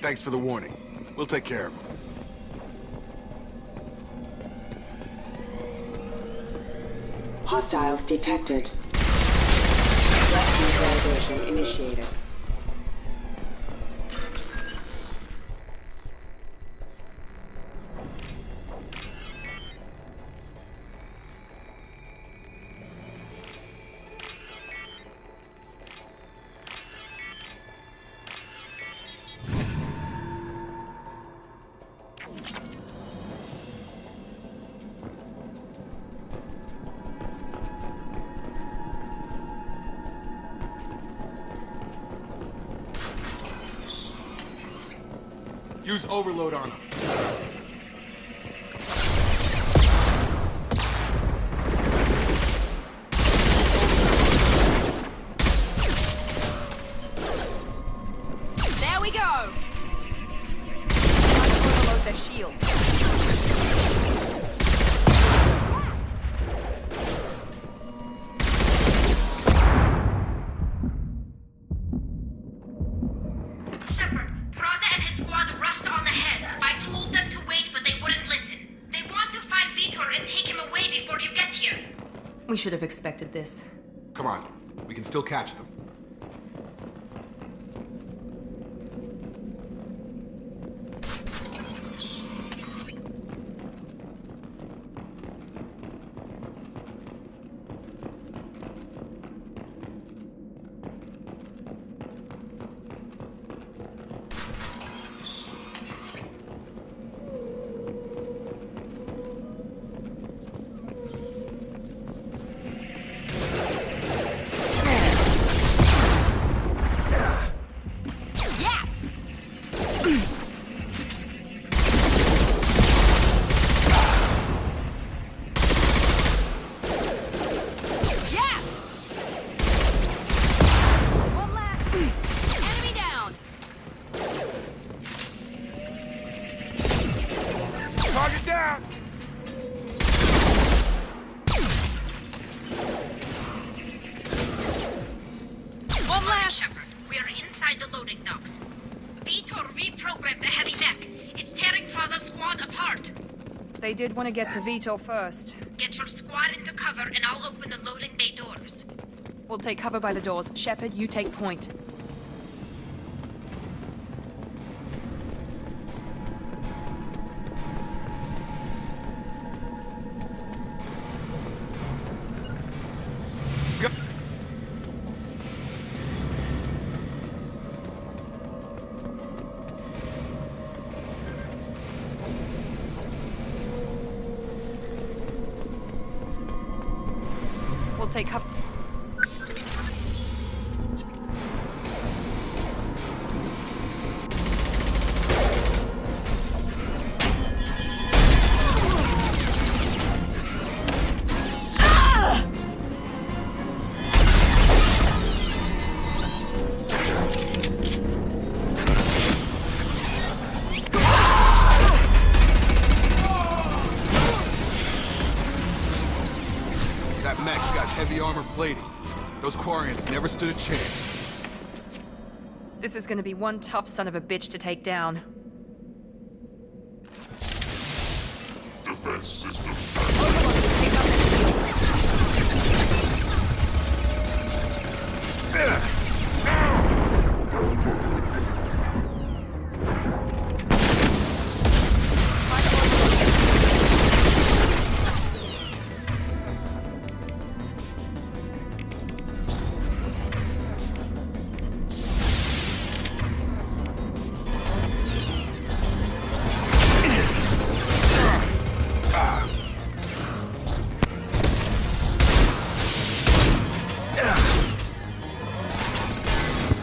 Thanks for the warning. We'll take care of him. Hostiles detected. Threat neutralization initiated. Use overload on him. There we go! Time to overload their shield. We should have expected this. Come on, we can still catch them. Target down! One last! Shepard, we are inside the loading docks. Vitor reprogrammed the heavy mech. It's tearing Praza's squad apart. They did want to get to Vitor first. Get your squad into cover and I'll open the loading bay doors. We'll take cover by the doors. Shepard, you take point. We'll take cover. That mech's got heavy armor plating. Those Quarians never stood a chance. This is gonna be one tough son of a bitch to take down. Defense systems.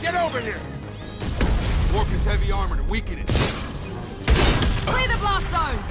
Get over here! Warp his heavy armor to weaken it. Clear the blast zone!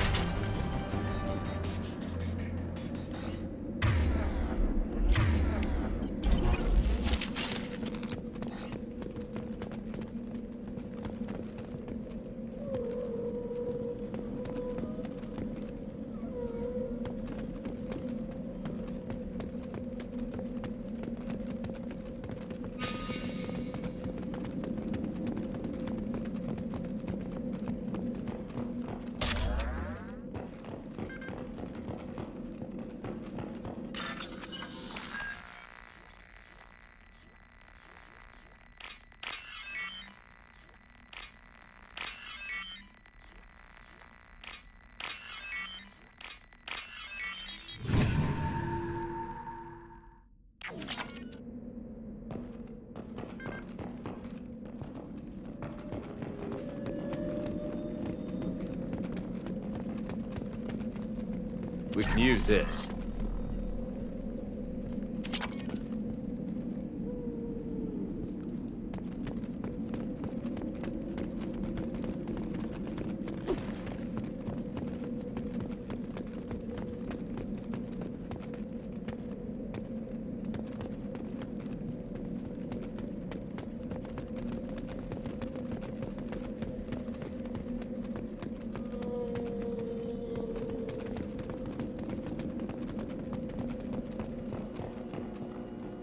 can use this.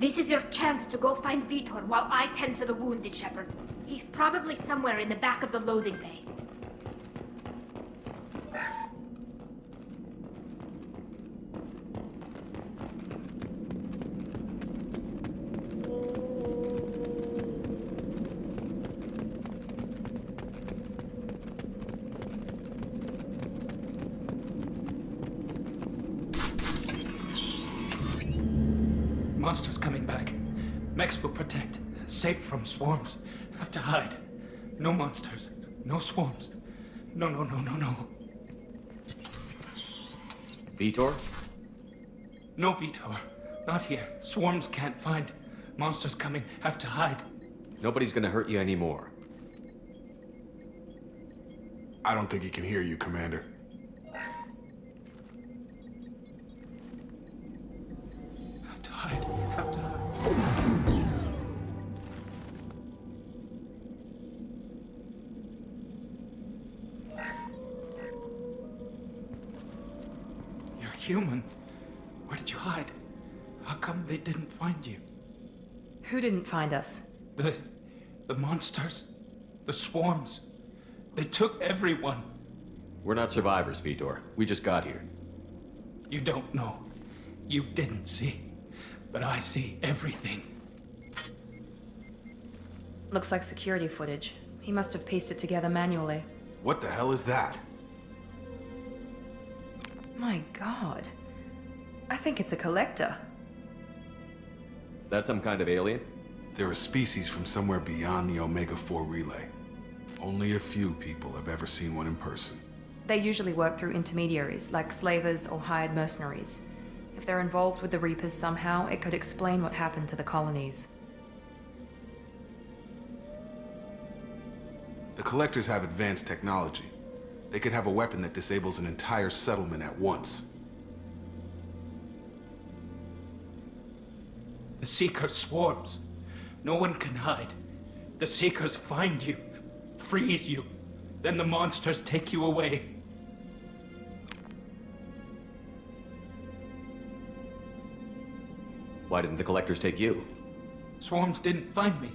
This is your chance to go find Vitor while I tend to the wounded, Shepard. He's probably somewhere in the back of the loading bay. Monsters coming back. Mechs will protect. Safe from swarms. Have to hide. No monsters. No swarms. No. Vitor? No Vitor. Not here. Swarms can't find. Monsters coming. Have to hide. Nobody's gonna hurt you anymore. I don't think he can hear you, Commander. Have to hide. Have to hide. You're human. Where did you hide? How come they didn't find you? Who didn't find us? The monsters. The swarms. They took everyone. We're not survivors, Vitor. We just got here. You don't know. You didn't see. But I see everything. Looks like security footage. He must have pieced it together manually. What the hell is that? My god. I think it's a collector. Is that some kind of alien? They're a species from somewhere beyond the Omega-4 relay. Only a few people have ever seen one in person. They usually work through intermediaries, like slavers or hired mercenaries. If they're involved with the Reapers somehow, it could explain what happened to the colonies. The Collectors have advanced technology. They could have a weapon that disables an entire settlement at once. The Seeker swarms. No one can hide. The Seekers find you, freeze you. Then the monsters take you away. Why didn't the Collectors take you? Swarms didn't find me.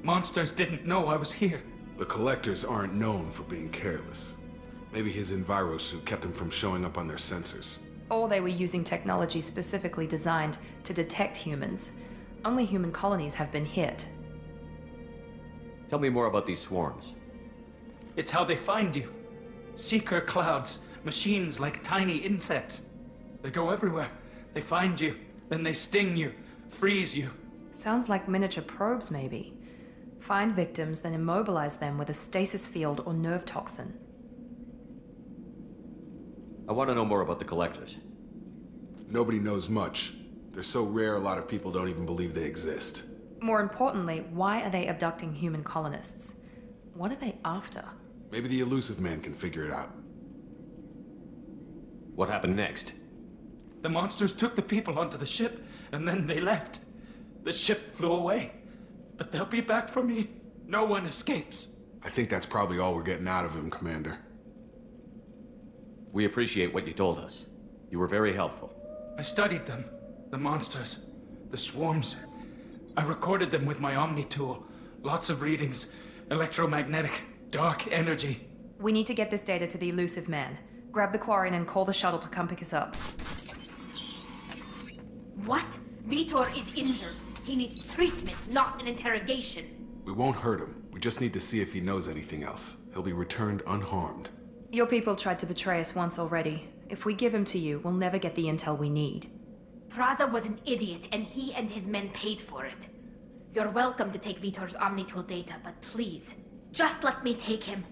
Monsters didn't know I was here. The Collectors aren't known for being careless. Maybe his envirosuit kept him from showing up on their sensors. Or they were using technology specifically designed to detect humans. Only human colonies have been hit. Tell me more about these swarms. It's how they find you. Seeker clouds, machines like tiny insects. They go everywhere. They find you, then they sting you, freeze you. Sounds like miniature probes, maybe. Find victims, then immobilize them with a stasis field or nerve toxin. I want to know more about the Collectors. Nobody knows much. They're so rare, a lot of people don't even believe they exist. More importantly, why are they abducting human colonists? What are they after? Maybe the Elusive Man can figure it out. What happened next? The monsters took the people onto the ship, and then they left. The ship flew away. But they'll be back for me. No one escapes. I think that's probably all we're getting out of him, Commander. We appreciate what you told us. You were very helpful. I studied them. The monsters. The swarms. I recorded them with my Omni tool. Lots of readings. Electromagnetic. Dark energy. We need to get this data to the Elusive Man. Grab the Quarian and call the shuttle to come pick us up. What? Vitor is injured. He needs treatment, not an interrogation. We won't hurt him. We just need to see if he knows anything else. He'll be returned unharmed. Your people tried to betray us once already. If we give him to you, we'll never get the intel we need. Praza was an idiot, and he and his men paid for it. You're welcome to take Vitor's Omnitool data, but please, just let me take him.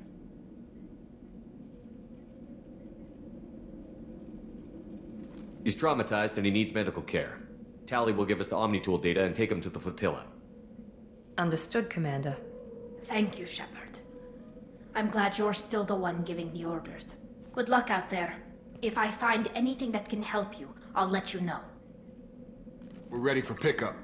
He's traumatized and he needs medical care. Tally will give us the Omni-Tool data and take him to the flotilla. Understood, Commander. Thank you, Shepard. I'm glad you're still the one giving the orders. Good luck out there. If I find anything that can help you, I'll let you know. We're ready for pickup.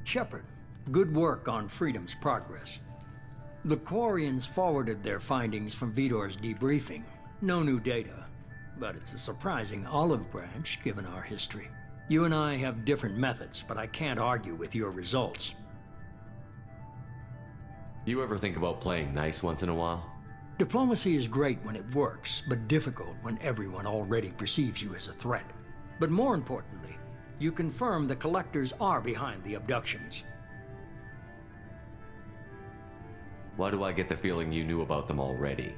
Shepard, good work on Freedom's progress. The Quarians forwarded their findings from Vitor's debriefing. No new data, but it's a surprising olive branch given our history. You and I have different methods, but I can't argue with your results. You ever think about playing nice once in a while? Diplomacy is great when it works, but difficult when everyone already perceives you as a threat. But more importantly, you confirm the Collectors are behind the abductions. Why do I get the feeling you knew about them already?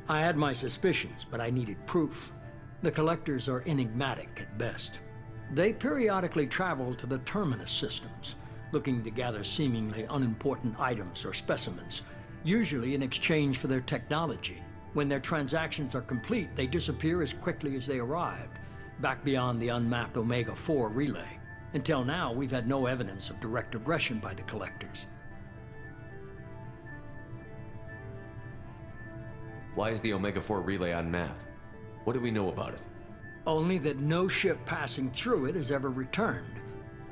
I had my suspicions, but I needed proof. The Collectors are enigmatic at best. They periodically travel to the Terminus systems, looking to gather seemingly unimportant items or specimens, usually in exchange for their technology. When their transactions are complete, they disappear as quickly as they arrived, back beyond the unmapped Omega-4 relay. Until now, we've had no evidence of direct aggression by the Collectors. Why is the Omega-4 relay unmapped? What do we know about it? Only that no ship passing through it has ever returned.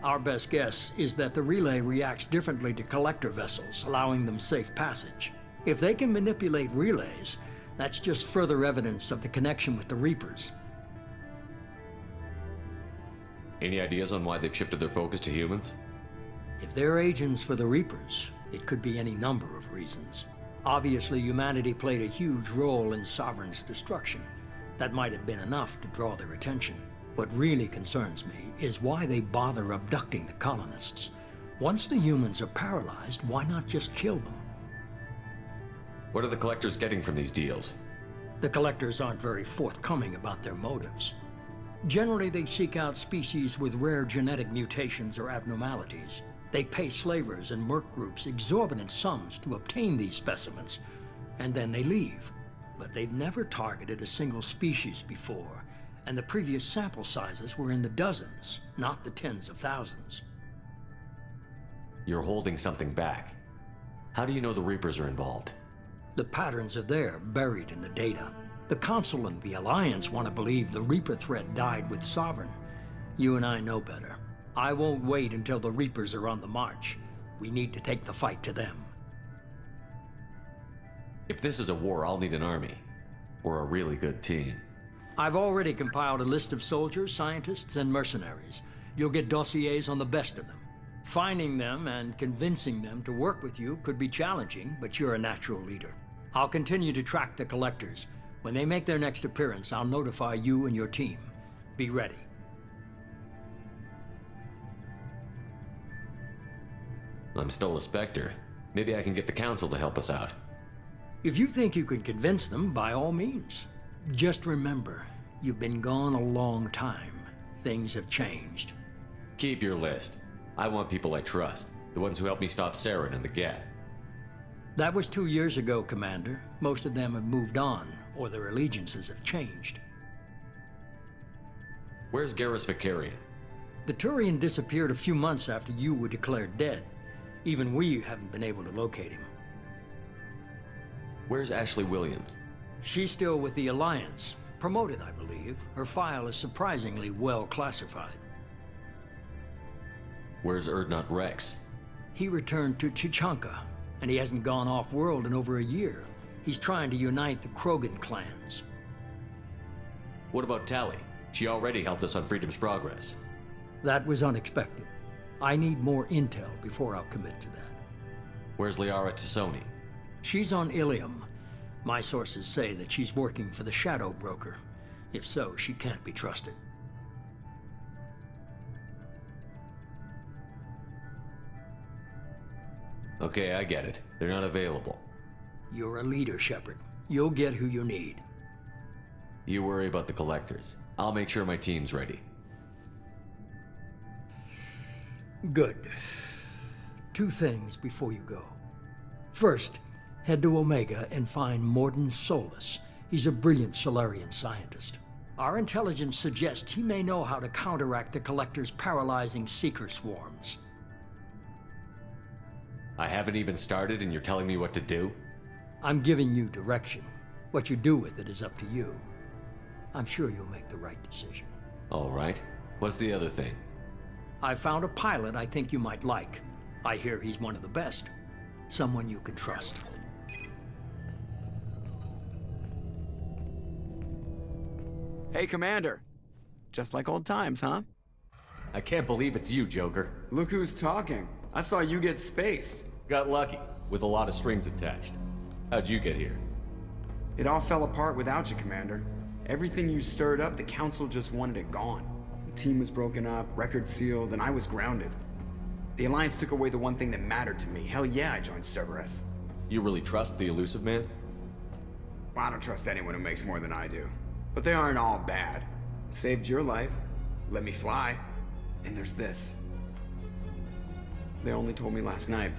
Our best guess is that the relay reacts differently to Collector vessels, allowing them safe passage. If they can manipulate relays, that's just further evidence of the connection with the Reapers. Any ideas on why they've shifted their focus to humans? If they're agents for the Reapers, it could be any number of reasons. Obviously, humanity played a huge role in Sovereign's destruction. That might have been enough to draw their attention. What really concerns me is why they bother abducting the colonists. Once the humans are paralyzed, why not just kill them? What are the Collectors getting from these deals? The Collectors aren't very forthcoming about their motives. Generally, they seek out species with rare genetic mutations or abnormalities. They pay slavers and merc groups exorbitant sums to obtain these specimens, and then they leave. But they've never targeted a single species before, and the previous sample sizes were in the dozens, not the tens of thousands. You're holding something back. How do you know the Reapers are involved? The patterns are there, buried in the data. The Council and the Alliance want to believe the Reaper threat died with Sovereign. You and I know better. I won't wait until the Reapers are on the march. We need to take the fight to them. If this is a war, I'll need an army. Or a really good team. I've already compiled a list of soldiers, scientists, and mercenaries. You'll get dossiers on the best of them. Finding them and convincing them to work with you could be challenging, but you're a natural leader. I'll continue to track the Collectors. When they make their next appearance, I'll notify you and your team. Be ready. I'm still a Spectre. Maybe I can get the Council to help us out. If you think you can convince them, by all means. Just remember, you've been gone a long time. Things have changed. Keep your list. I want people I trust. The ones who helped me stop Saren and the Geth. That was 2 years ago, Commander. Most of them have moved on, or their allegiances have changed. Where's Garrus Vicarian? The Turian disappeared a few months after you were declared dead. Even we haven't been able to locate him. Where's Ashley Williams? She's still with the Alliance. Promoted, I believe. Her file is surprisingly well classified. Where's Erdnot Rex? He returned to Chichanka, and he hasn't gone off-world in over a year. He's trying to unite the Krogan clans. What about Tally? She already helped us on Freedom's Progress. That was unexpected. I need more intel before I'll commit to that. Where's Liara Tassoni? She's on Ilium. My sources say that she's working for the Shadow Broker. If so, she can't be trusted. Okay, I get it. They're not available. You're a leader, Shepard. You'll get who you need. You worry about the Collectors. I'll make sure my team's ready. Good. 2 things before you go. First, head to Omega and find Morden Solus. He's a brilliant Solarian scientist. Our intelligence suggests he may know how to counteract the Collector's paralyzing Seeker swarms. I haven't even started and you're telling me what to do? I'm giving you direction. What you do with it is up to you. I'm sure you'll make the right decision. All right. What's the other thing? I found a pilot I think you might like. I hear he's one of the best. Someone you can trust. Hey, Commander. Just like old times, huh? I can't believe it's you, Joker. Look who's talking. I saw you get spaced. Got lucky, with a lot of strings attached. How'd you get here? It all fell apart without you, Commander. Everything you stirred up, the Council just wanted it gone. The team was broken up, record sealed, and I was grounded. The Alliance took away the one thing that mattered to me. Hell yeah, I joined Cerberus. You really trust the Elusive Man? Well, I don't trust anyone who makes more than I do. But they aren't all bad. Saved your life, let me fly, and there's this. They only told me last night.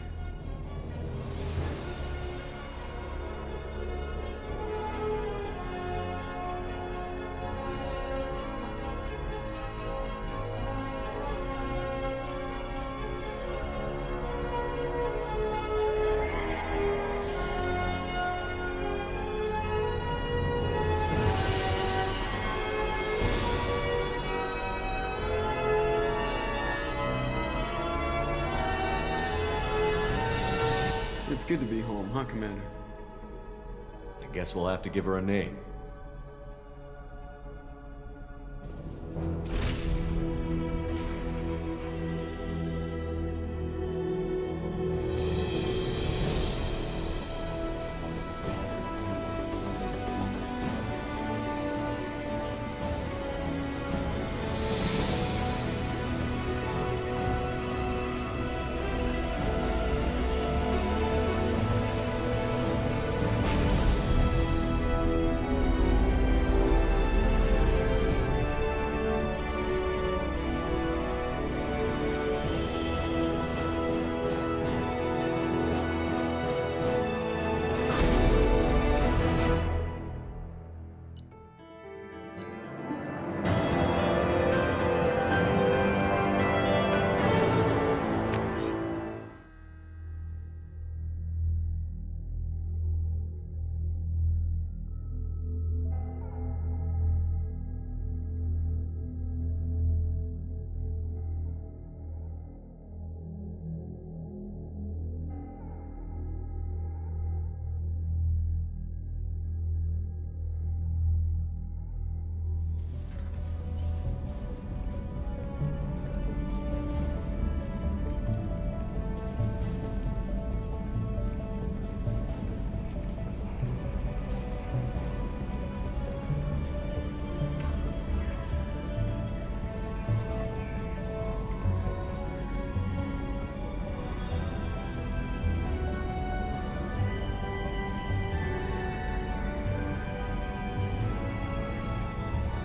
It's good to be home, huh, Commander? I guess we'll have to give her a name.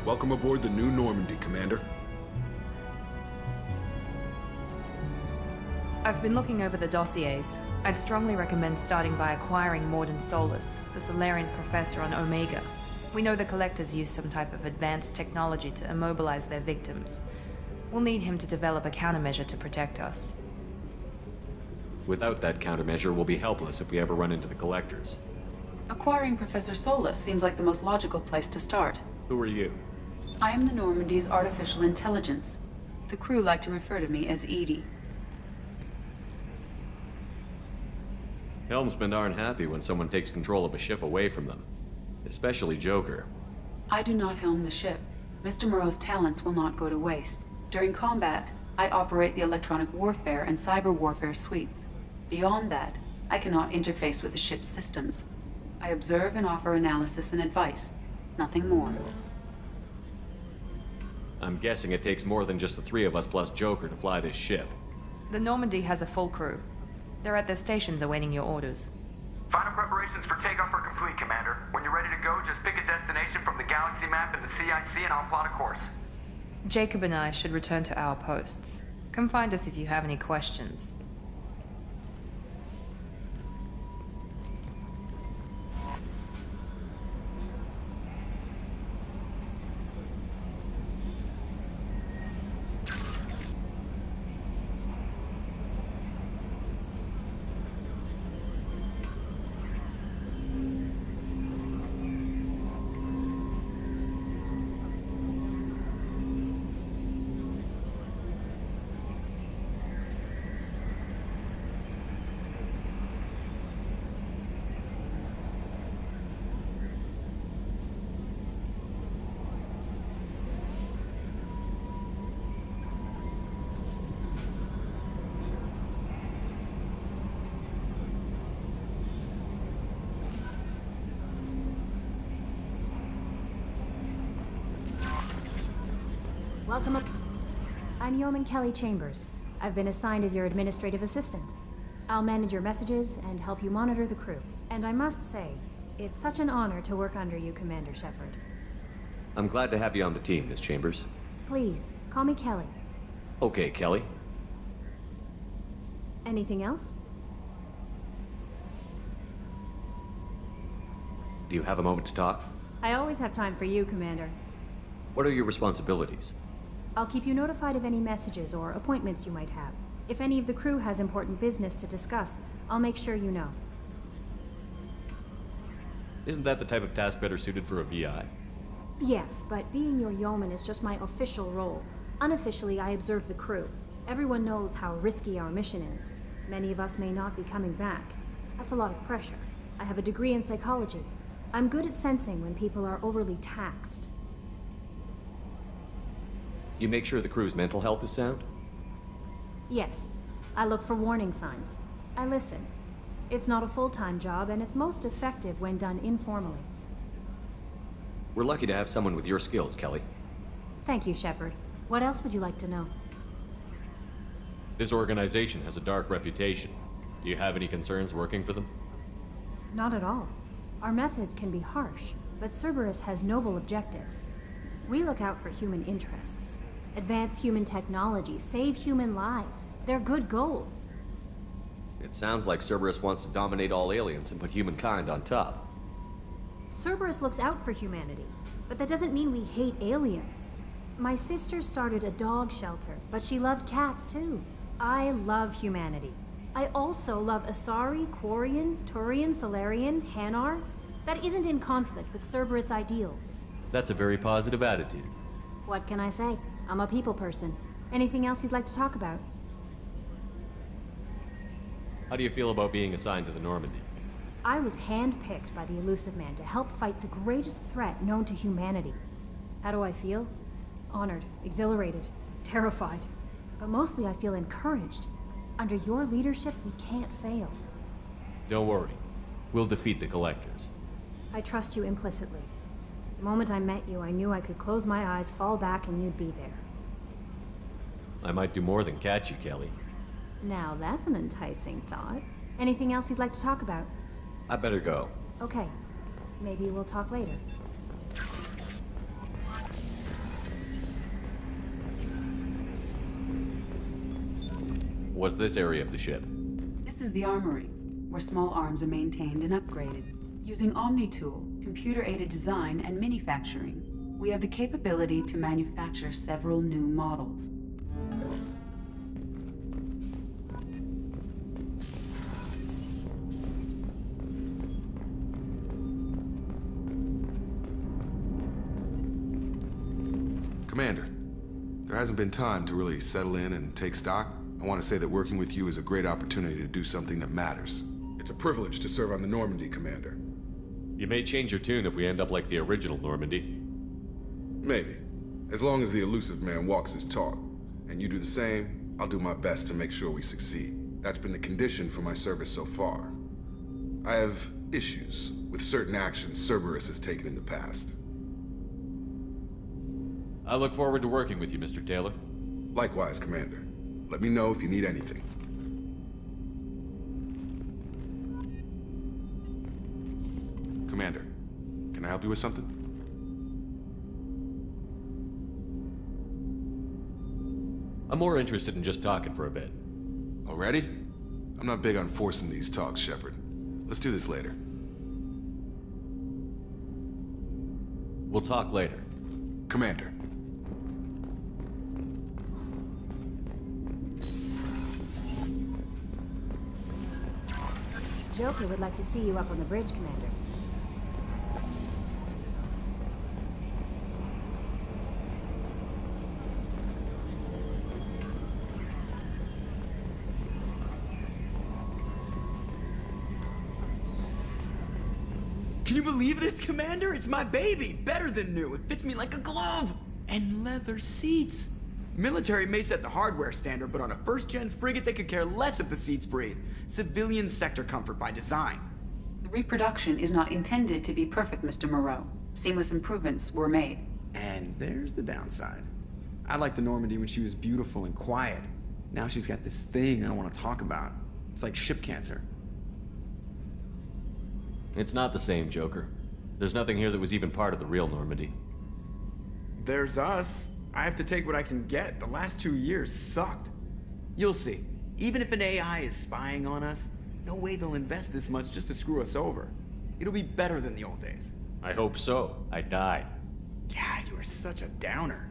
Welcome aboard the new Normandy, Commander. I've been looking over the dossiers. I'd strongly recommend starting by acquiring Morden Solus, the Solarian professor on Omega. We know the Collectors use some type of advanced technology to immobilize their victims. We'll need him to develop a countermeasure to protect us. Without that countermeasure, we'll be helpless if we ever run into the Collectors. Acquiring Professor Solus seems like the most logical place to start. Who are you? I am the Normandy's artificial intelligence. The crew like to refer to me as Edie. Helmsmen aren't happy when someone takes control of a ship away from them. Especially Joker. I do not helm the ship. Mr. Moreau's talents will not go to waste. During combat, I operate the electronic warfare and cyber warfare suites. Beyond that, I cannot interface with the ship's systems. I observe and offer analysis and advice. Nothing more. I'm guessing it takes more than just the 3 of us plus Joker to fly this ship. The Normandy has a full crew. They're at their stations awaiting your orders. Final preparations for takeoff are complete, Commander. When you're ready to go, just pick a destination from the galaxy map in the CIC and I'll plot a course. Jacob and I should return to our posts. Come find us if you have any questions. Welcome up. I'm Yeoman Kelly Chambers. I've been assigned as your administrative assistant. I'll manage your messages and help you monitor the crew. And I must say, it's such an honor to work under you, Commander Shepard. I'm glad to have you on the team, Miss Chambers. Please, call me Kelly. Okay, Kelly. Anything else? Do you have a moment to talk? I always have time for you, Commander. What are your responsibilities? I'll keep you notified of any messages or appointments you might have. If any of the crew has important business to discuss, I'll make sure you know. Isn't that the type of task better suited for a VI? Yes, but being your yeoman is just my official role. Unofficially, I observe the crew. Everyone knows how risky our mission is. Many of us may not be coming back. That's a lot of pressure. I have a degree in psychology. I'm good at sensing when people are overly taxed. You make sure the crew's mental health is sound? Yes. I look for warning signs. I listen. It's not a full-time job, and it's most effective when done informally. We're lucky to have someone with your skills, Kelly. Thank you, Shepard. What else would you like to know? This organization has a dark reputation. Do you have any concerns working for them? Not at all. Our methods can be harsh, but Cerberus has noble objectives. We look out for human interests. Advance human technology, save human lives. They're good goals. It sounds like Cerberus wants to dominate all aliens and put humankind on top. Cerberus looks out for humanity, but that doesn't mean we hate aliens. My sister started a dog shelter, but she loved cats too. I love humanity. I also love Asari, Quarian, Turian, Solarian, Hanar. That isn't in conflict with Cerberus ideals. That's a very positive attitude. What can I say? I'm a people person. Anything else you'd like to talk about? How do you feel about being assigned to the Normandy? I was handpicked by the Elusive Man to help fight the greatest threat known to humanity. How do I feel? Honored, exhilarated, terrified. But mostly I feel encouraged. Under your leadership, we can't fail. Don't worry. We'll defeat the Collectors. I trust you implicitly. The moment I met you, I knew I could close my eyes, fall back, and you'd be there. I might do more than catch you, Kelly. Now that's an enticing thought. Anything else you'd like to talk about? I better go. Okay. Maybe we'll talk later. What's this area of the ship? This is the armory, where small arms are maintained and upgraded. Using Omni-Tool, computer-aided design, and manufacturing, we have the capability to manufacture several new models. Commander, there hasn't been time to really settle in and take stock. I want to say that working with you is a great opportunity to do something that matters. It's a privilege to serve on the Normandy, Commander. You may change your tune if we end up like the original Normandy. Maybe. As long as the Elusive Man walks his talk, and you do the same, I'll do my best to make sure we succeed. That's been the condition for my service so far. I have issues with certain actions Cerberus has taken in the past. I look forward to working with you, Mr. Taylor. Likewise, Commander. Let me know if you need anything. Commander, can I help you with something? I'm more interested in just talking for a bit. Already? I'm not big on forcing these talks, Shepard. Let's do this later. We'll talk later. Commander. Joker would like to see you up on the bridge, Commander. Can you believe this, Commander? It's my baby! Better than new. It fits me like a glove! And leather seats! Military may set the hardware standard, but on a first-gen frigate, they could care less if the seats breathe. Civilian sector comfort by design. The reproduction is not intended to be perfect, Mr. Moreau. Seamless improvements were made. And there's the downside. I liked the Normandy when she was beautiful and quiet. Now she's got this thing I don't want to talk about. It's like ship cancer. It's not the same, Joker. There's nothing here that was even part of the real Normandy. There's us. I have to take what I can get. The last 2 years sucked. You'll see. Even if an AI is spying on us, no way they'll invest this much just to screw us over. It'll be better than the old days. I hope so. I died. God, you are such a downer.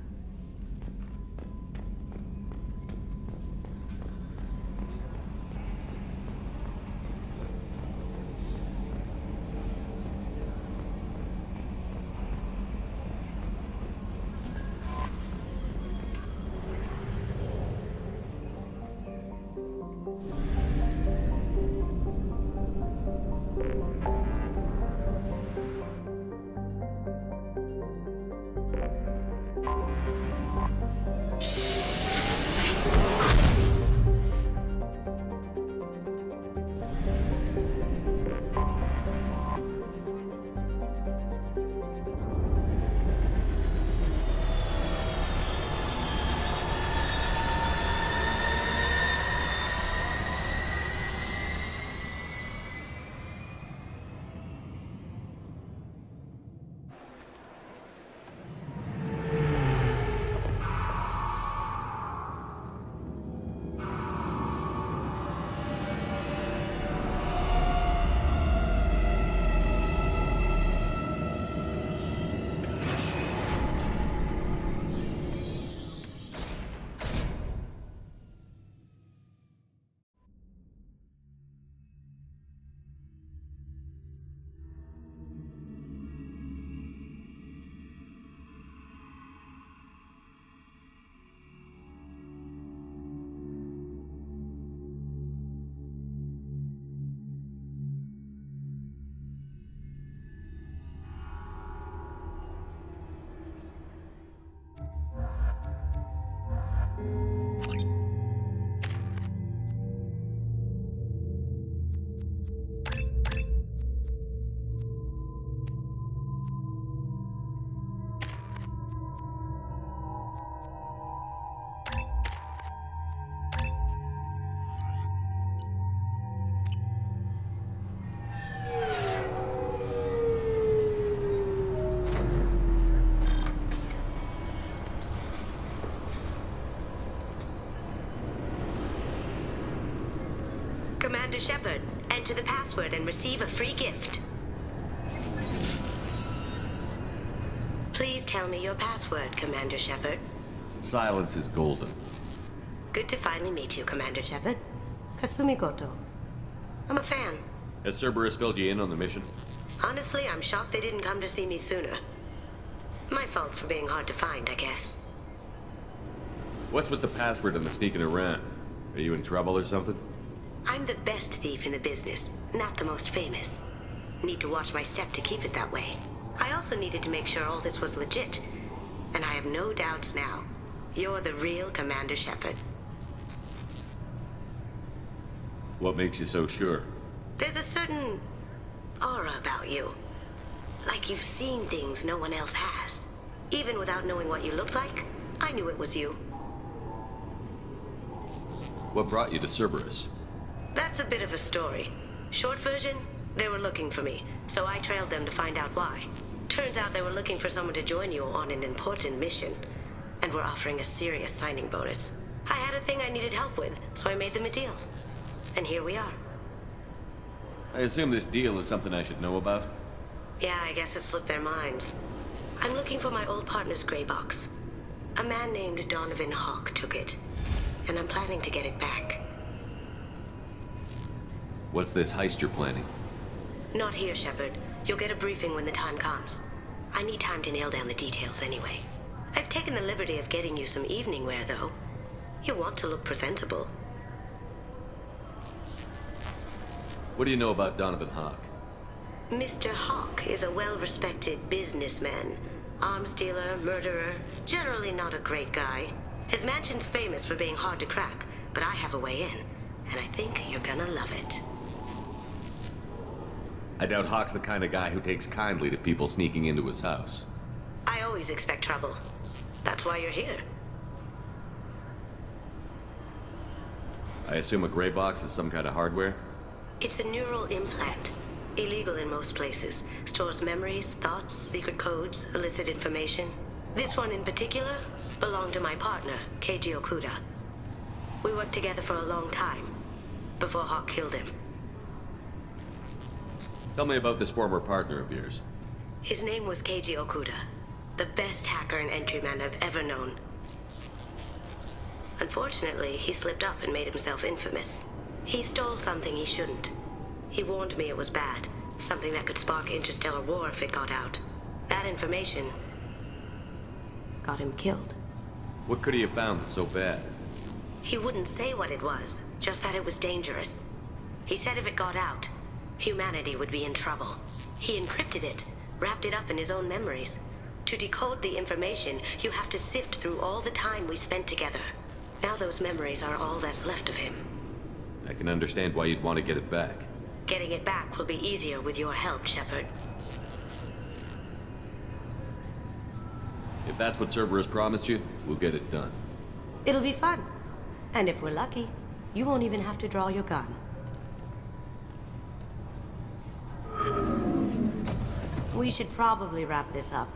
Commander Shepard, enter the password and receive a free gift. Please tell me your password, Commander Shepard. Silence is golden. Good to finally meet you, Commander Shepard. Kasumi Goto. I'm a fan. Has Cerberus filled you in on the mission? Honestly, I'm shocked they didn't come to see me sooner. My fault for being hard to find, I guess. What's with the password and the sneaking around? Are you in trouble or something? I'm the best thief in the business, not the most famous. Need to watch my step to keep it that way. I also needed to make sure all this was legit. And I have no doubts now. You're the real Commander Shepard. What makes you so sure? There's a certain aura about you. Like you've seen things no one else has. Even without knowing what you looked like, I knew it was you. What brought you to Cerberus? That's a bit of a story. Short version, They were looking for me, so I trailed them to find out why. Turns out they were looking for someone to join you on an important mission, and were offering a serious signing bonus. I had a thing I needed help with, so I made them a deal. And here we are. I assume this deal is something I should know about? Yeah, I guess it slipped their minds. I'm looking for my old partner's gray box. A man named Donovan Hawk took it, and I'm planning to get it back. What's this heist you're planning? Not here, Shepard. You'll get a briefing when the time comes. I need time to nail down the details anyway. I've taken the liberty of getting you some evening wear, though. You want to look presentable. What do you know about Donovan Hawk? Mr. Hawk is a well-respected businessman. Arms dealer, murderer, generally not a great guy. His mansion's famous for being hard to crack, but I have a way in, and I think you're gonna love it. I doubt Hawk's the kind of guy who takes kindly to people sneaking into his house. I always expect trouble. That's why you're here. I assume a gray box is some kind of hardware? It's a neural implant. Illegal in most places. Stores memories, thoughts, secret codes, illicit information. This one in particular belonged to my partner, Keiji Okuda. We worked together for a long time, before Hawk killed him. Tell me about this former partner of yours. His name was Keiji Okuda, the best hacker and entryman I've ever known. Unfortunately, he slipped up and made himself infamous. He stole something he shouldn't. He warned me it was bad, something that could spark interstellar war if it got out. That information got him killed. What could he have found that's so bad? He wouldn't say what it was, just that it was dangerous. He said if it got out, humanity would be in trouble. He encrypted it, wrapped it up in his own memories. To decode the information, you have to sift through all the time we spent together. Now those memories are all that's left of him. I can understand why you'd want to get it back. Getting it back will be easier with your help, Shepard. If that's what Cerberus promised you, we'll get it done. It'll be fun. And if we're lucky, you won't even have to draw your gun. We should probably wrap this up.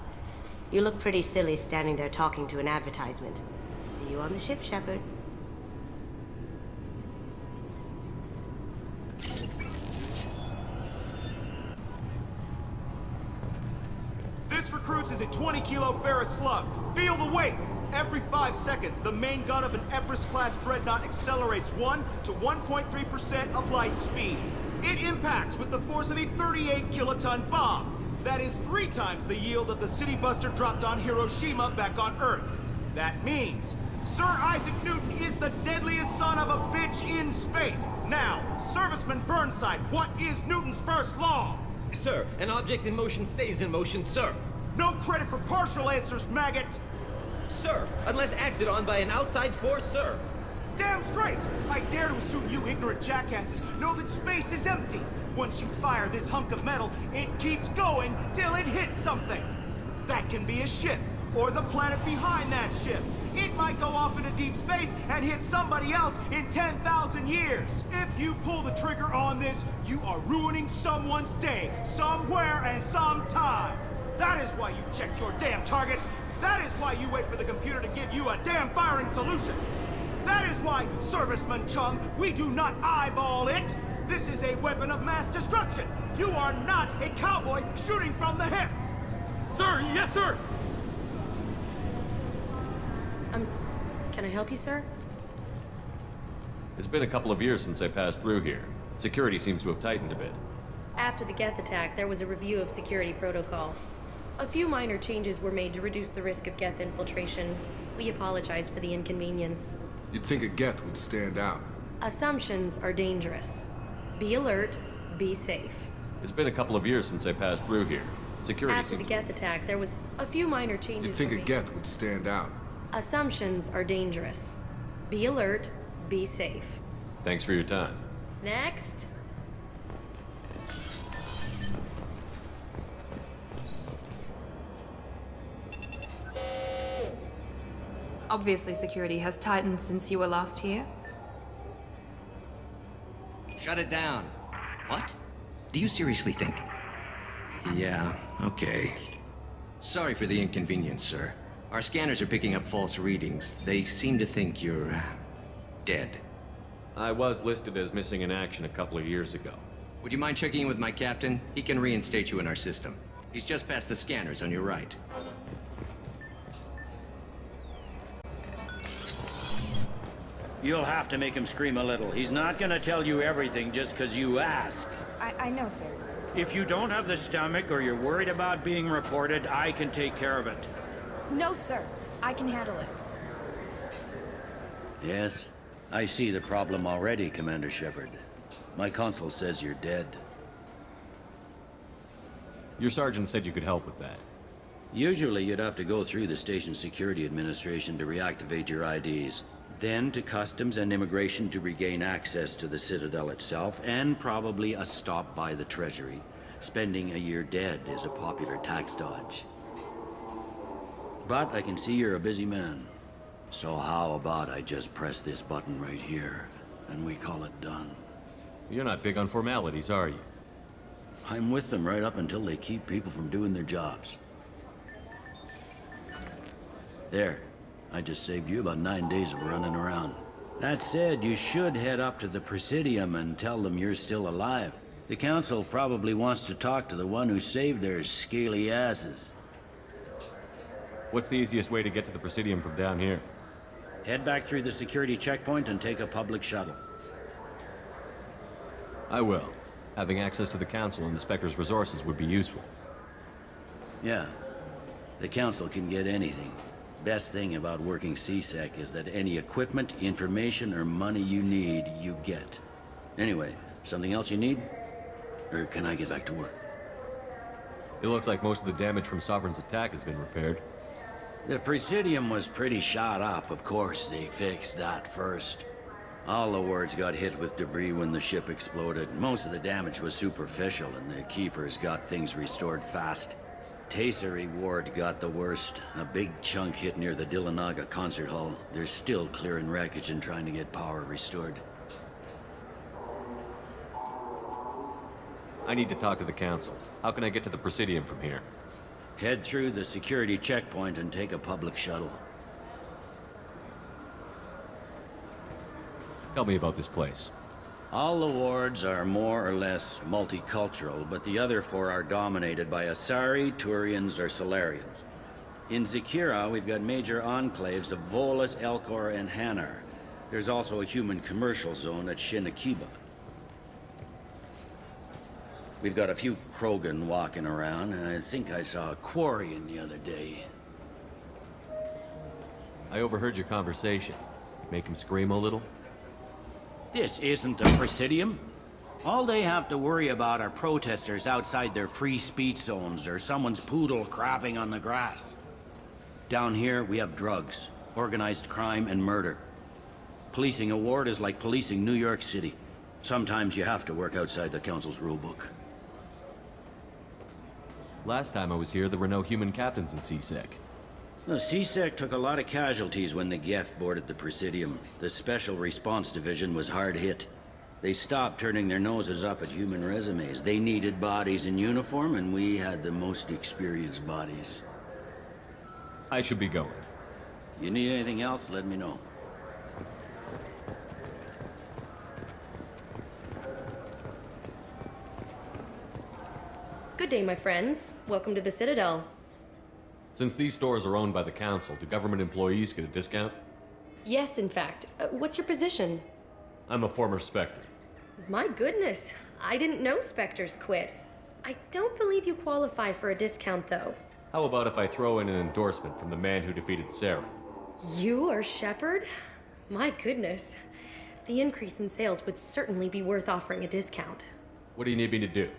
You look pretty silly standing there talking to an advertisement. See you on the ship, Shepard. This recruits is a 20-kilo ferrous slug. Feel the weight! Every 5 seconds, the main gun of an Everest-class dreadnought accelerates 1 to 1.3% of light speed. It impacts with the force of a 38-kiloton bomb. That is 3 times the yield of the city buster dropped on Hiroshima back on Earth. That means Sir Isaac Newton is the deadliest son of a bitch in space. Now, Serviceman Burnside, what is Newton's first law? Sir, an object in motion stays in motion, sir. No credit for partial answers, maggot! Sir, unless acted on by an outside force, sir. Damn straight! I dare to assume you ignorant jackasses know that space is empty. Once you fire this hunk of metal, it keeps going till it hits something. That can be a ship, or the planet behind that ship. It might go off into deep space and hit somebody else in 10,000 years. If you pull the trigger on this, you are ruining someone's day, somewhere and sometime. That is why you check your damn targets. That is why you wait for the computer to give you a damn firing solution. That is why, Serviceman Chung, we do not eyeball it. This is a weapon of mass destruction. You are not a cowboy shooting from the hip. Sir, yes, sir! Can I help you, sir? It's been a couple of years since I passed through here. Security seems to have tightened a bit. After the Geth attack, there was a review of security protocol. A few minor changes were made to reduce the risk of Geth infiltration. We apologize for the inconvenience. You'd think a Geth would stand out. Assumptions are dangerous. Be alert, be safe. It's been a couple of years since I passed through here. Security After the seems... Geth attack, there was a few minor changes. You'd think were a made. Geth would stand out. Assumptions are dangerous. Be alert, be safe. Thanks for your time. Next. Obviously, security has tightened since you were last here. Shut it down. What? Do you seriously think? Yeah, okay. Sorry for the inconvenience, sir. Our scanners are picking up false readings. They seem to think you're... dead. I was listed as missing in action a couple of years ago. Would you mind checking in with my captain? He can reinstate you in our system. He's just past the scanners on your right. You'll have to make him scream a little. He's not gonna tell you everything just because you ask. I know, sir. If you don't have the stomach or you're worried about being reported, I can take care of it. No, sir. I can handle it. Yes? I see the problem already, Commander Shepard. My consul says you're dead. Your sergeant said you could help with that. Usually you'd have to go through the station security administration to reactivate your IDs. Then to Customs and Immigration to regain access to the Citadel itself, and probably a stop by the Treasury. Spending a year dead is a popular tax dodge. But I can see you're a busy man. So how about I just press this button right here, and we call it done? You're not big on formalities, are you? I'm with them right up until they keep people from doing their jobs. There. I just saved you about 9 days of running around. That said, you should head up to the Presidium and tell them you're still alive. The Council probably wants to talk to the one who saved their scaly asses. What's the easiest way to get to the Presidium from down here? Head back through the security checkpoint and take a public shuttle. I will. Having access to the Council and the Spectre's resources would be useful. Yeah. The Council can get anything. Best thing about working CSEC is that any equipment, information, or money you need, you get. Anyway, something else you need? Or can I get back to work? It looks like most of the damage from Sovereign's attack has been repaired. The Presidium was pretty shot up. Of course, they fixed that first. All the wards got hit with debris when the ship exploded. Most of the damage was superficial, and the Keepers got things restored fast. Tasery Ward got the worst. A big chunk hit near the Dillanaga concert hall. They're still clearing wreckage and trying to get power restored. I need to talk to the Council. How can I get to the Presidium from here? Head through the security checkpoint and take a public shuttle. Tell me about this place. All the wards are more or less multicultural, but the other four are dominated by Asari, Turians, or Solarians. In Zakira, we've got major enclaves of Volus, Elcor, and Hanar. There's also a human commercial zone at Shinakiba. We've got a few Krogan walking around, and I think I saw a Quarian the other day. I overheard your conversation. Make him scream a little? This isn't a Presidium. All they have to worry about are protesters outside their free speech zones or someone's poodle crapping on the grass. Down here, we have drugs, organized crime, and murder. Policing a ward is like policing New York City. Sometimes you have to work outside the Council's rulebook. Last time I was here, there were no human captains in CSEC. The CSEC took a lot of casualties when the Geth boarded the Presidium. The Special Response Division was hard hit. They stopped turning their noses up at human resumes. They needed bodies in uniform, and we had the most experienced bodies. I should be going. You need anything else, let me know. Good day, my friends. Welcome to the Citadel. Since these stores are owned by the Council, do government employees get a discount? Yes, in fact. What's your position? I'm a former Spectre. My goodness. I didn't know Spectres quit. I don't believe you qualify for a discount, though. How about if I throw in an endorsement from the man who defeated Sarah? You are Shepard? My goodness. The increase in sales would certainly be worth offering a discount. What do you need me to do?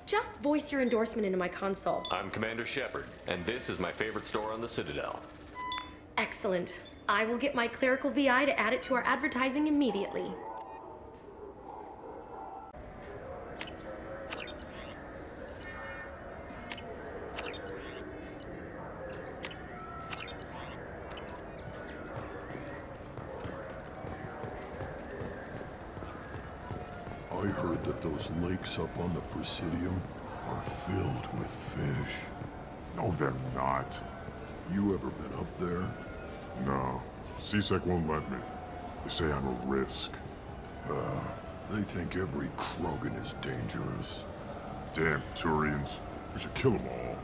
Just voice your endorsement into my console. I'm Commander Shepard, and this is my favorite store on the Citadel. Excellent. I will get my clerical VI to add it to our advertising immediately. I heard that those lakes up on the Presidium are filled with fish. No, they're not. You ever been up there? No. CSEC won't let me. They say I'm a risk. They think every Krogan is dangerous. Damn Turians. We should kill them all.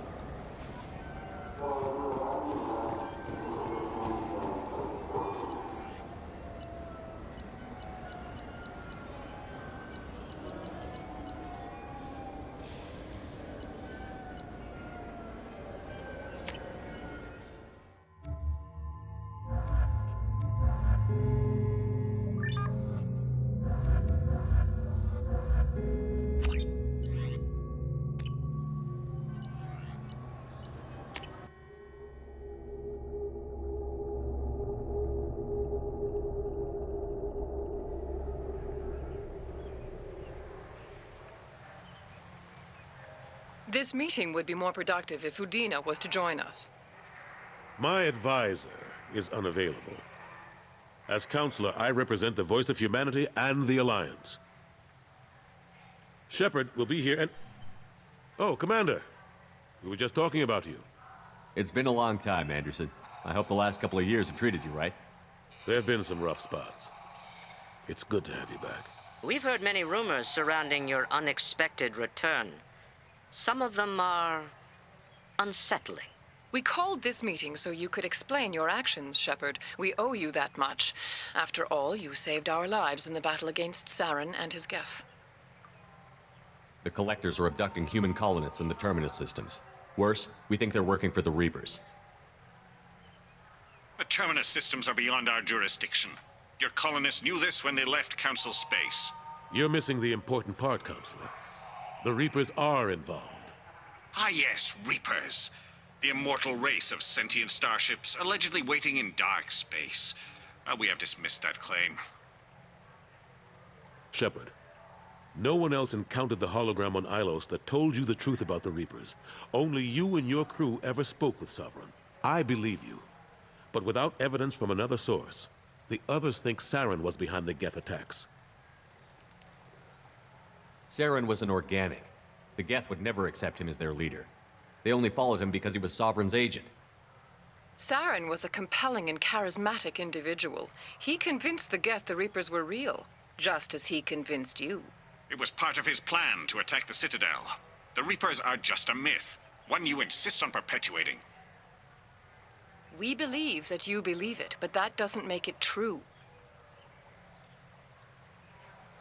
This meeting would be more productive if Udina was to join us. My advisor is unavailable. As counselor, I represent the voice of humanity and the Alliance. Shepard will be here and... Oh, Commander. We were just talking about you. It's been a long time, Anderson. I hope the last couple of years have treated you right. There have been some rough spots. It's good to have you back. We've heard many rumors surrounding your unexpected return. Some of them are unsettling. We called this meeting so you could explain your actions, Shepard. We owe you that much. After all, you saved our lives in the battle against Saren and his Geth. The Collectors are abducting human colonists in the Terminus systems. Worse, we think they're working for the Reapers. The Terminus systems are beyond our jurisdiction. Your colonists knew this when they left Council space. You're missing the important part, Counselor. The Reapers are involved. Ah yes, Reapers. The immortal race of sentient starships allegedly waiting in dark space. Well, we have dismissed that claim. Shepard, no one else encountered the hologram on Ilos that told you the truth about the Reapers. Only you and your crew ever spoke with Sovereign. I believe you. But without evidence from another source, the others think Saren was behind the Geth attacks. Saren was an organic. The Geth would never accept him as their leader. They only followed him because he was Sovereign's agent. Saren was a compelling and charismatic individual. He convinced the Geth the Reapers were real, just as he convinced you. It was part of his plan to attack the Citadel. The Reapers are just a myth, one you insist on perpetuating. We believe that you believe it, but that doesn't make it true.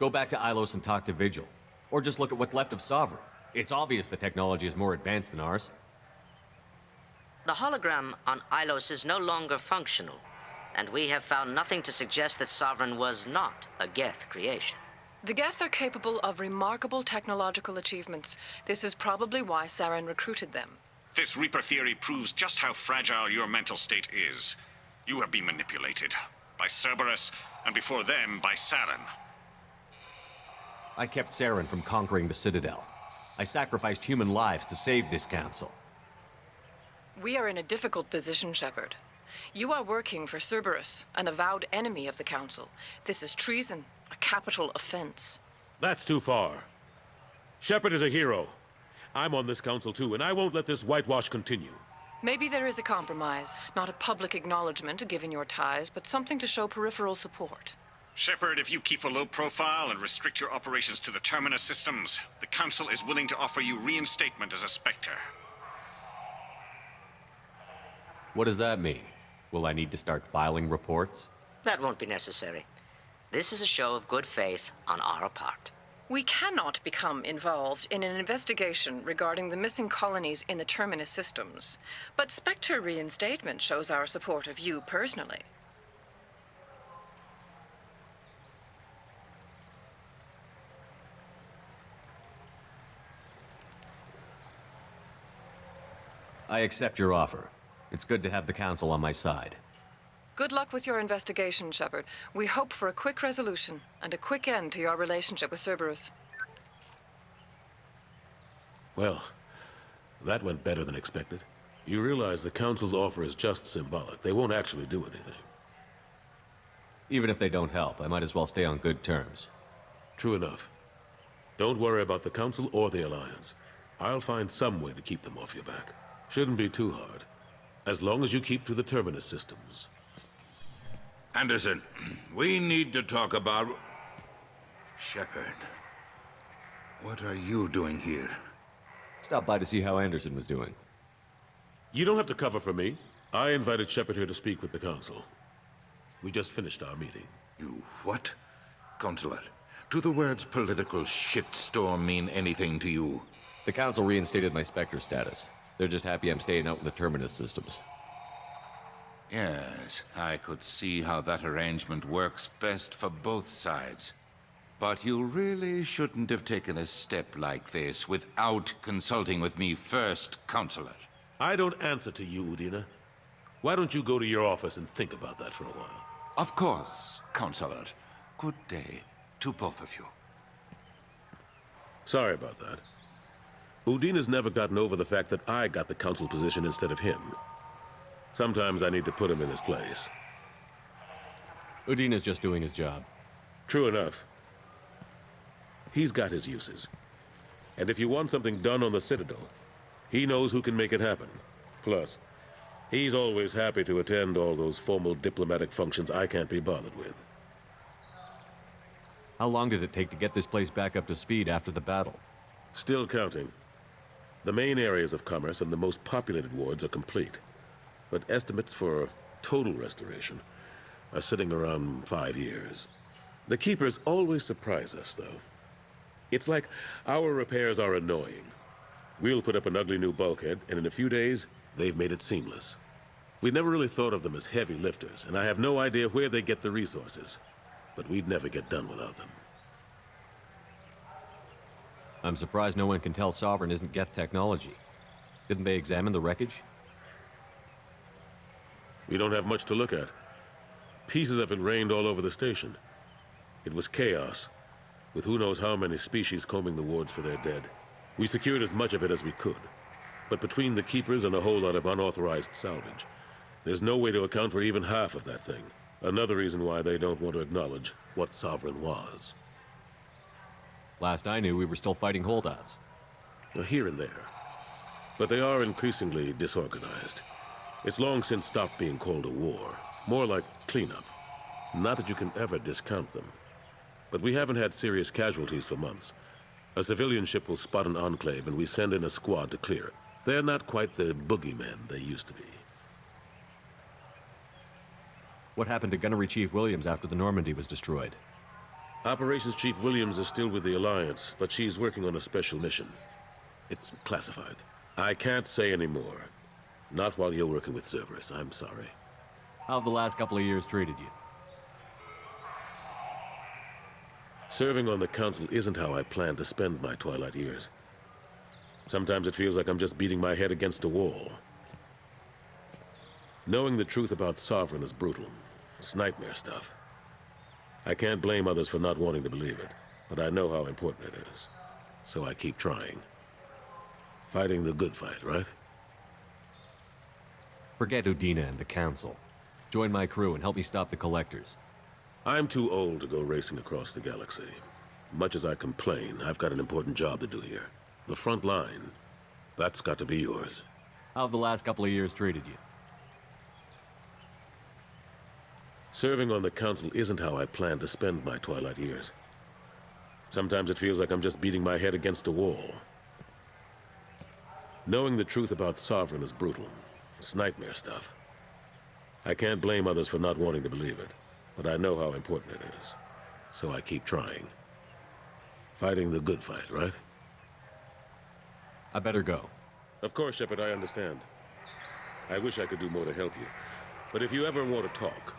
Go back to Ilos and talk to Vigil. Or just look at what's left of Sovereign. It's obvious the technology is more advanced than ours. The hologram on Ilos is no longer functional, and we have found nothing to suggest that Sovereign was not a Geth creation. The Geth are capable of remarkable technological achievements. This is probably why Saren recruited them. This Reaper theory proves just how fragile your mental state is. You have been manipulated. By Cerberus, and before them, by Saren. I kept Saren from conquering the Citadel. I sacrificed human lives to save this council. We are in a difficult position, Shepard. You are working for Cerberus, an avowed enemy of the Council. This is treason, a capital offense. That's too far. Shepard is a hero. I'm on this council too, and I won't let this whitewash continue. Maybe there is a compromise, not a public acknowledgement given your ties, but something to show peripheral support. Shepard, if you keep a low profile and restrict your operations to the Terminus systems, the Council is willing to offer you reinstatement as a Spectre. What does that mean? Will I need to start filing reports? That won't be necessary. This is a show of good faith on our part. We cannot become involved in an investigation regarding the missing colonies in the Terminus systems, but Spectre reinstatement shows our support of you personally. I accept your offer. It's good to have the Council on my side. Good luck with your investigation, Shepard. We hope for a quick resolution and a quick end to your relationship with Cerberus. Well, that went better than expected. You realize the Council's offer is just symbolic. They won't actually do anything. Even if they don't help, I might as well stay on good terms. True enough. Don't worry about the Council or the Alliance. I'll find some way to keep them off your back. Shouldn't be too hard. As long as you keep to the Terminus systems. Anderson, we need to talk about... Shepard. What are you doing here? Stopped by to see how Anderson was doing. You don't have to cover for me. I invited Shepard here to speak with the Council. We just finished our meeting. You what? Consular, do the words political shitstorm mean anything to you? The Council reinstated my Spectre status. They're just happy I'm staying out in the Terminus systems. Yes, I could see how that arrangement works best for both sides. But you really shouldn't have taken a step like this without consulting with me first, Consular. I don't answer to you, Udina. Why don't you go to your office and think about that for a while? Of course, Consular. Good day to both of you. Sorry about that. Udina's never gotten over the fact that I got the Council position instead of him. Sometimes I need to put him in his place. Udina's just doing his job. True enough. He's got his uses. And if you want something done on the Citadel, he knows who can make it happen. Plus, he's always happy to attend all those formal diplomatic functions I can't be bothered with. How long did it take to get this place back up to speed after the battle? Still counting. The main areas of commerce and the most populated wards are complete. But estimates for total restoration are sitting around 5 years. The Keepers always surprise us, though. It's like our repairs are annoying. We'll put up an ugly new bulkhead, and in a few days, they've made it seamless. We never really thought of them as heavy lifters, and I have no idea where they get the resources. But we'd never get done without them. I'm surprised no one can tell Sovereign isn't Geth technology. Didn't they examine the wreckage? We don't have much to look at. Pieces of it rained all over the station. It was chaos, with who knows how many species combing the wards for their dead. We secured as much of it as we could. But between the Keepers and a whole lot of unauthorized salvage, there's no way to account for even half of that thing. Another reason why they don't want to acknowledge what Sovereign was. Last I knew, we were still fighting holdouts. Here and there. But they are increasingly disorganized. It's long since stopped being called a war. More like cleanup. Not that you can ever discount them. But we haven't had serious casualties for months. A civilian ship will spot an enclave and we send in a squad to clear it. They're not quite the boogeymen they used to be. What happened to Gunnery Chief Williams after the Normandy was destroyed? Operations Chief Williams is still with the Alliance, but she's working on a special mission. It's classified. I can't say any more. Not while you're working with Cerberus, I'm sorry. How have the last couple of years treated you? Serving on the Council isn't how I plan to spend my twilight years. Sometimes it feels like I'm just beating my head against a wall. Knowing the truth about Sovereign is brutal. It's nightmare stuff. I can't blame others for not wanting to believe it, but I know how important it is. So I keep trying. Fighting the good fight, right? Forget Udina and the Council. Join my crew and help me stop the Collectors. I'm too old to go racing across the galaxy. Much as I complain, I've got an important job to do here. The front line. That's got to be yours. How have the last couple of years treated you? Serving on the Council isn't how I plan to spend my twilight years. Sometimes it feels like I'm just beating my head against a wall. Knowing the truth about Sovereign is brutal. It's nightmare stuff. I can't blame others for not wanting to believe it, but I know how important it is. So I keep trying. Fighting the good fight, right? I better go. Of course, Shepard, I understand. I wish I could do more to help you. But if you ever want to talk,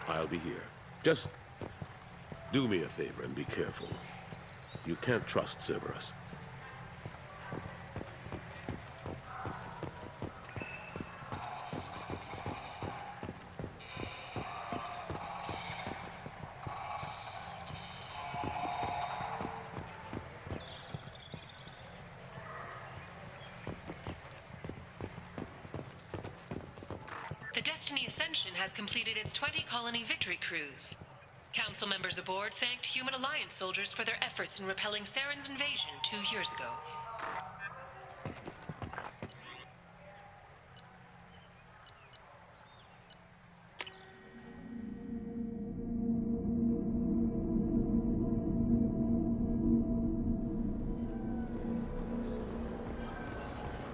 I'll be here. Just do me a favor and be careful. You can't trust Cerberus. The Destiny Ascension has completed its 20-colony victory cruise. Council members aboard thanked Human Alliance soldiers for their efforts in repelling Saren's invasion 2 years ago.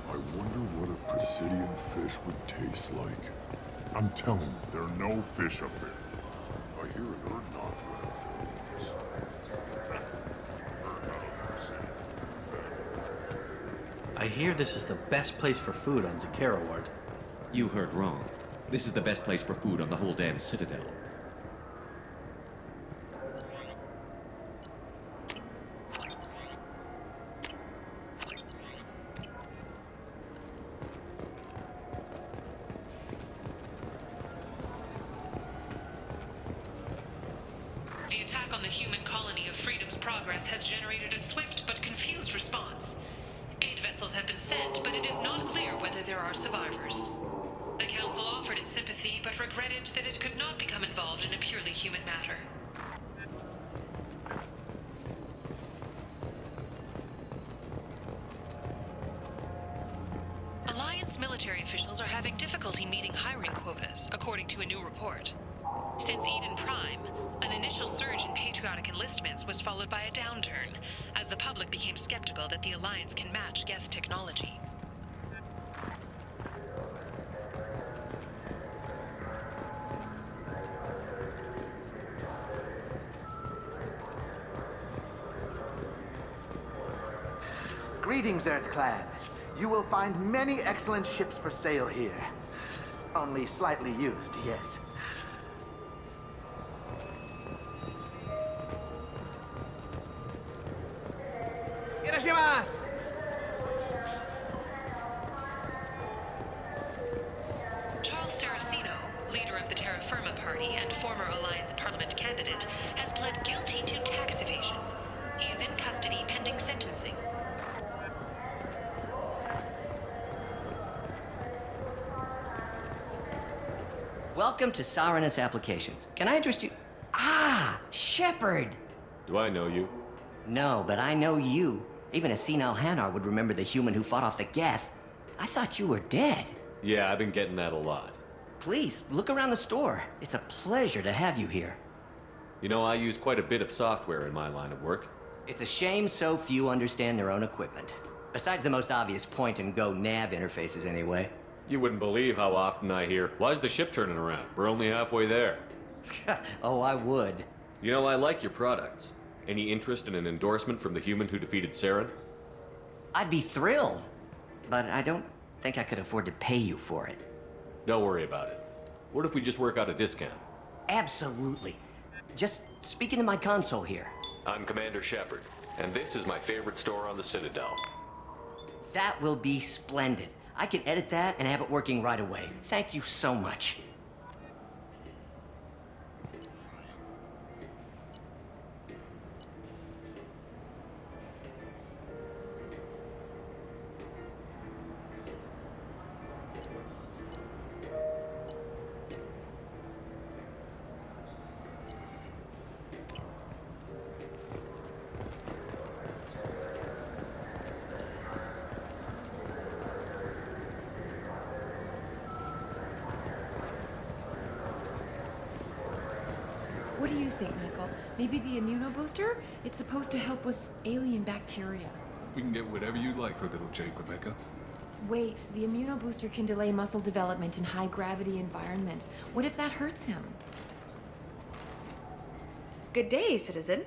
I wonder what a Presidium fish would taste like. I'm telling you, there are no fish up there. I hear an Urdnot. I hear this is the best place for food on Zakara Ward. You heard wrong. This is the best place for food on the whole damn Citadel. The attack on the human colony of Freedom's Progress has generated a swift but confused response. Aid vessels have been sent, but it is not clear whether there are survivors. The Council offered its sympathy, but regretted that it could not become involved in a purely human matter. Alliance military officials are having difficulty meeting hiring quotas, according to a new report. Since Eden Prime, an initial surge in patriotic enlistments was followed by a downturn, as the public became skeptical that the Alliance can match Geth technology. Greetings, Earth-clad. You will find many excellent ships for sale here. Only slightly used, yes. Charles Saraceno, leader of the Terra Firma Party and former Alliance Parliament candidate, has pled guilty to tax evasion. He is in custody pending sentencing. Welcome to Sarenus Applications. Can I interest you? Ah, Shepard! Do I know you? No, but I know you. Even a senile Hanar would remember the human who fought off the Geth. I thought you were dead. Yeah, I've been getting that a lot. Please, look around the store. It's a pleasure to have you here. You know, I use quite a bit of software in my line of work. It's a shame so few understand their own equipment. Besides the most obvious point-and-go nav interfaces, anyway. You wouldn't believe how often I hear, "Why's the ship turning around? We're only halfway there." Oh, I would. You know, I like your products. Any interest in an endorsement from the human who defeated Saren? I'd be thrilled. But I don't think I could afford to pay you for it. Don't worry about it. What if we just work out a discount? Absolutely. Just speak into my console here. I'm Commander Shepard, and this is my favorite store on the Citadel. That will be splendid. I can edit that and have it working right away. Thank you so much. What do you think, Michael? Maybe the immunobooster? It's supposed to help with alien bacteria. We can get whatever you like for little Jake, Rebecca. Wait, the immunobooster can delay muscle development in high-gravity environments. What if that hurts him? Good day, citizen.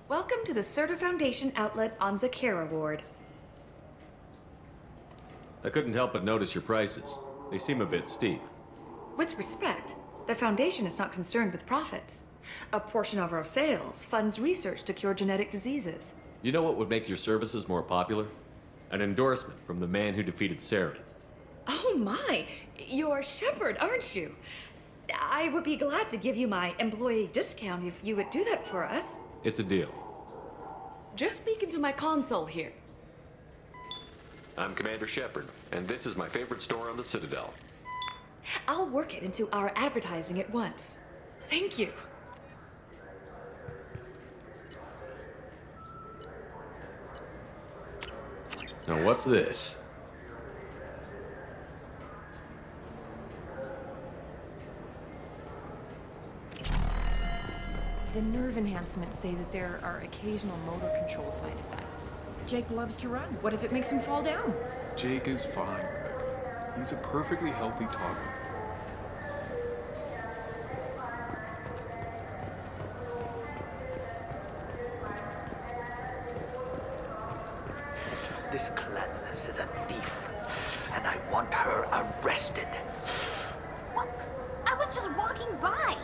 Welcome to the Certa Foundation outlet on Zakara Ward. I couldn't help but notice your prices. They seem a bit steep. With respect, the Foundation is not concerned with profits. A portion of our sales funds research to cure genetic diseases. You know what would make your services more popular? An endorsement from the man who defeated Saren. Oh my! You're Shepard, aren't you? I would be glad to give you my employee discount if you would do that for us. It's a deal. Just speak into my console here. I'm Commander Shepard, and this is my favorite store on the Citadel. I'll work it into our advertising at once. Thank you. Now what's this? The nerve enhancements say that there are occasional motor control side effects. Jake loves to run. What if it makes him fall down? Jake is fine, Rebecca. He's a perfectly healthy toddler. This Clanless is a thief, and I want her arrested. Well, I was just walking by.